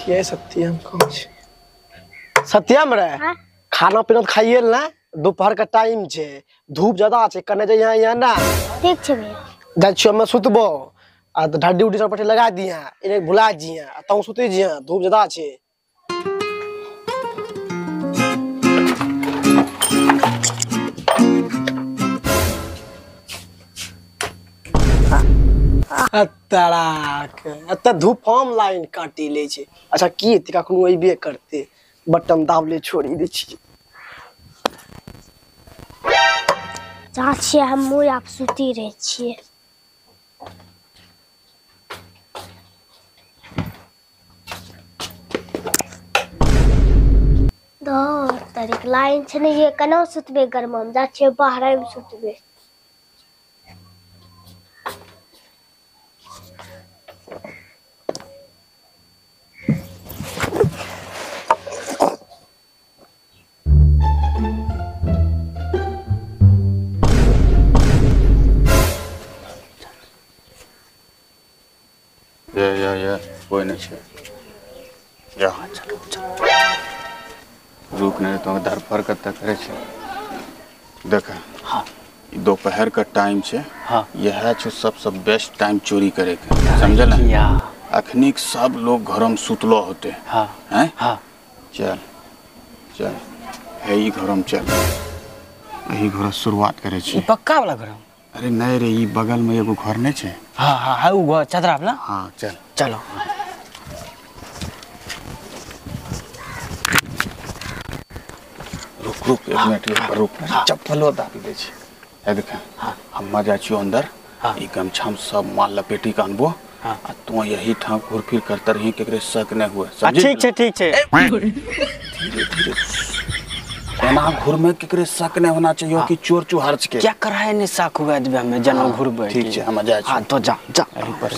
देखिए सत्यम कौन छे सत्यम रे हाँ? खाना पीना खाइए ना दोपहर का टाइम छे धूप ज्यादा छे कने जे यहाँ ना ठीक छे भैया जा छियो में सुतबो आ ढड्डी उड्डी सब पटे लगा दिया इने भुला जिया तऊ सुते जिया धूप ज्यादा छे अत्ता धूप हम लाइन काटी ले छे अच्छा की हेते कखनो अइबे करते बटन दाबले छोड़ी दे छी चाची हम मुई आप सुती रहे छिए दो तारीख लाइन छे नहीं ये कनो सुतबे गरमम जा छे बाहर में सुतबे या कोई नहीं छे या चलो रुक नहीं तो धरफर कत्ता करे छे देखा हाँ दोपहर का टाइम छे हाँ यह छो सबसे बेस्ट टाइम चोरी करे के समझल या अखनी सब लोग घर में सुतलो होते हाँ हैं हाँ चल चल है ई घर में चल यही घर शुरुआत करे छे पक्का वाला घर अरे नहीं रे ई बगल में एगो घर नहीं छे हाँ हाँ है वो चदरा वाला हाँ चल चलो रुक रुक एक मिनट रुक चप्पलो दाबी दे छे ए देख हम जा छियो अंदर ई गमछा में सब माल लपेटी के अनबो आ तू यही ठाम घूर फिर करता रही केकरे शक न हुए ठीक छे धीरे धीरे एना घूर में केकरे शक न होना चाहिए कि चोर चुहार के क्या कराए ने शक हुए दबे हमें जन्म घूरबे ठीक छे हम जा छी हां तो जा जा यही पर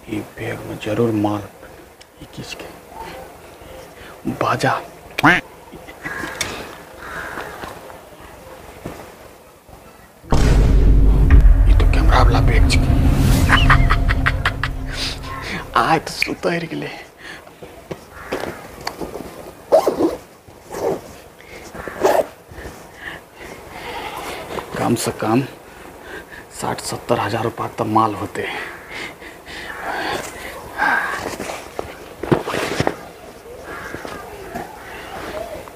ये बैग में जरूर माल ये किसके बाजा ये तो कैमरा वाला बैग छे आय तो सुतर गेले कम से कम 60-70 हजार रुपया तो माल होते हैं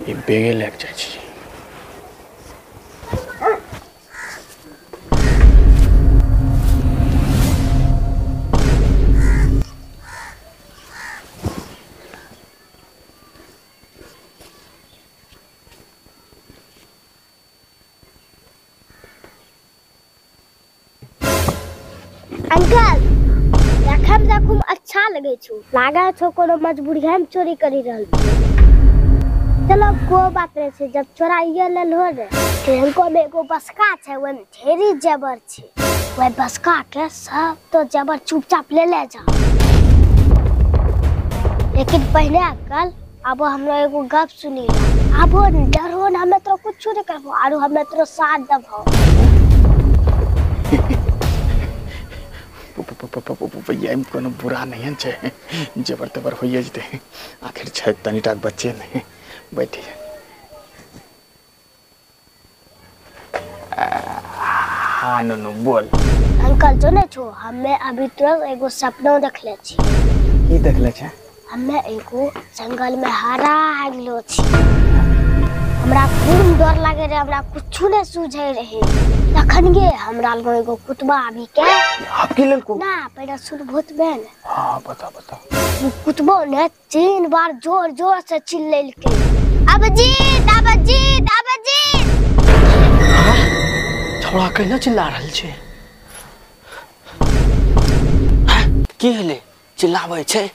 ये बेगे लग जाए छी अंकल देखम देखम अच्छा लगे छु लागा छो कोनो मजबूरी हम चोरी करी रहल चलो को बात रे छे जब चोराइए लेल हो रे तो हमको में एगो बसका छे वो ढेरी जेवर छे वो बसका के सब तो जेवर चुपचाप ले ले जा लेकिन पहले अंकल अब हम एगो गप सुनी अब डरो न हमें तो कुछ नहीं करबो आरो हमें तो साथ दबो भैया में कोनो बुरा नहीं छे जबर तबर होइए जते आखिर छै तनीटा बच्चे नहीं बैठिए हाँ नो बोल अंकल जो ने छो हमें अभी तुरंत एगो सपना देखले छी की देखले छे हमें एगो जंगल में हरा गेलो छी हमरा खूब डर लागे रे हमरा कुछ नहीं सूझे रहे तखन गे हमरा लग एगो कुतबा अभी के आपके लेल को ना पहले सुन भूत बहन हाँ बता बता कुतबो ने 3 बार जोर जोर से चिल्लेलकै, अभिजीत अभिजीत अभिजीत। छोड़ा कहना चिल्ला रहल छै। की हले चिल्लाबै छै?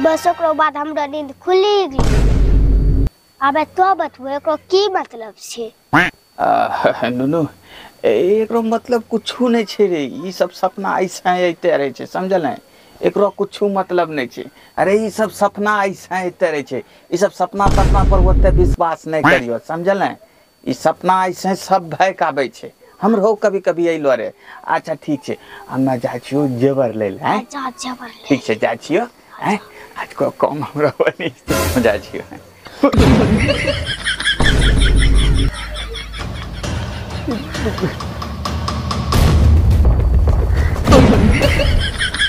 बस ओकरो बाद हमरा नींद खुली गेली। अबे तो बतबो एकरो की मतलब छै? नुनू एकरो मतलब कुछू नहीं छे रे, ई सब सपना ऐसा अइते रहे छे, समझल है? एकरो कुछू मतलब नहीं छे। अरे ई सब सपना ऐसा अइते रहे छे, ई सब सपना पर ओते विश्वास नहीं करियो, समझल है? ई सपना ऐसे सब भय काबे छे, हमरो कभी कभी अइलो रे। अच्छा ठीक छे, हम्मे जा छियो जेवर ले ले, हैं? जा जेवर ले। ठीक छे जा छियो, हैं? आज को कम हमरा बनी जा छियो।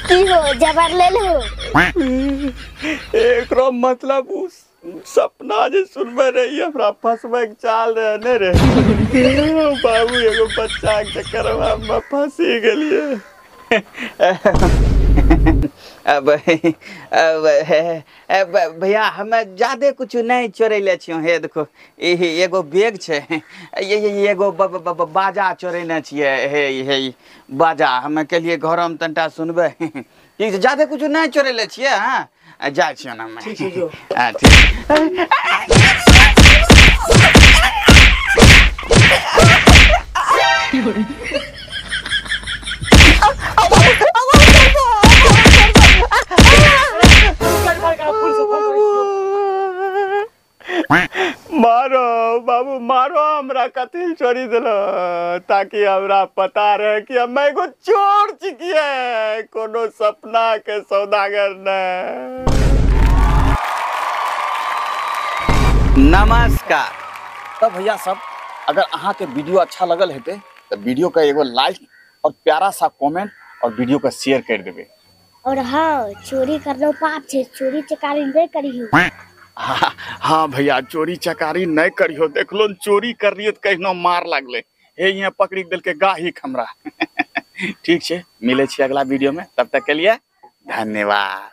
की हो जेवर ले लो? एकरो मतलब उस सपना जे सुनबे रही हमरा फंसबे के चाल रहे ने रे। बाबू एगो बच्चा के चक्कर में फंसी गेलिए। अब भैया हमें ज्यादा कुछ नहीं चोरैले छियो। हे देखो एगो बैग छे, ये एगो बाजा चोरेने छिए। हे बाजा हमें के लिए घर में तंटा सुनबे। ठीक है, ज्यादा कुछ नहीं चोरैले छिए। हां जा छियो ना मैं। ठीक है जो। हां ठीक। मारो बाबू मारो, हमरा कथी छोड़ी दिलो, ताकि हमरा पता रहे कि हम एगो चोर छिकिए, कोनो सपना के सौदागर न। नमस्कार। तो भैया सब अगर अहाँ के वीडियो अच्छा लगल हेते तो वीडियो का एगो लाइक और प्यारा सा कमेंट और वीडियो का शेयर कर देबे। और हाँ, चोरी करना पाप छे, चोरी चकारी नहीं करियो। हाँ भैया चोरी चकारी नहीं करियो, देख लो चोरी कर रही तो कहीं मार लगले, हे यहाँ पकड़ी दिल के गाही हमरा। ठीक है, मिले छी अगला वीडियो में, तब तक के लिए धन्यवाद।